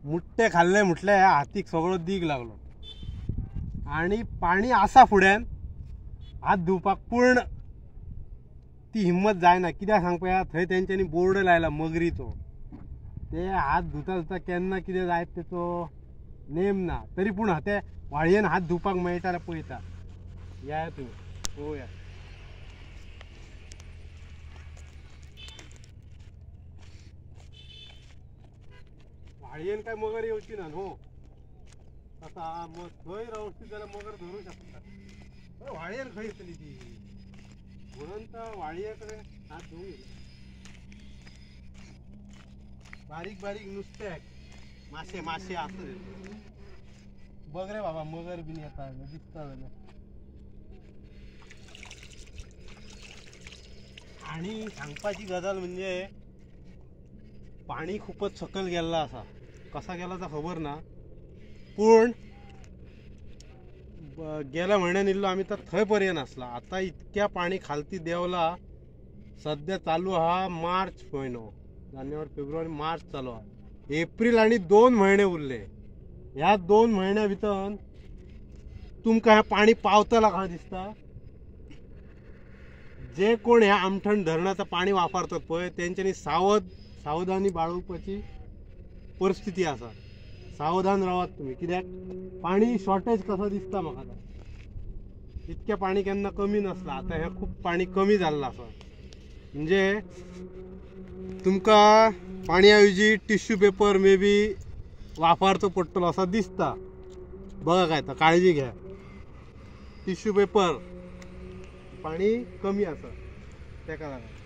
मुठ्ठे खाल्ले म्हटले हातीक सगळं दीग लागलो आणि पाणी आसा फुड्यान हात धुवपाक पूर्ण ती हिम्मत जायना। कित्याक सांग पळया थंय तेंच्यांनी बोर्ड लायला मगरीचो, ते हात धुता धुता केन्ना कितें जायत तेचो नेम ना, तरी पूण ते व्हाळयेन हात धुवपाक मेळटा जाल्यार पळयता। या तुम्ही पळोवया। व्हाळयेन काय मगर येवची ना न्हू, आता मग थंय रावची जाल्यार मगर धरू शकता। व्हाळयेन खंय येतली ती, म्हणून तर व्हाळये कडेन हात धुवूंक गेले। बारीक बारीक नुस्तें मासे मासे असत बघ रे बाबा, मगर बीन येता दिसता जाल्यार। आणि सांगपाची गजाल म्हणजे पाणी खूपच सकल गेल्ला आसा, कसा गेला तर खबर ना, पण गेल्या म्हयन्यान इल्लो आम्ही तर थंय पर्यंत आसला। आता इतक्या पाणी खालती देवला, सध्या चालू हा मार्च म्हयनो, जानेवारी फेब्रुवारी मार्च चालू हा, एप्रिल आणि 2 महिने उरले। ह्या 2 महिन्या भितर तुमकां हे पाणी पावतला काय दिसता? जे कोण ह्या आमठण धरणाचं पाणी वापरतात पळय तेंच्यांनी सावधानी बाळगुपाची परिस्थिती आसा। सावधान रावात तुम्ही, कित्याक पाणी शॉर्टेज कसं दिसता म्हाका, इतकें पाणी केन्ना कमी नसला, आता हे खूप पाणी कमी जाल्ला आसा। म्हणजे तुमका पाण्याऐवजी टिश्यू पेपर मे बी वापरचो पडटलो असा दिसता। बघा काय तर काळजी घ्या, टिश्यू पेपर पाणी कमी आसा तेका लागून।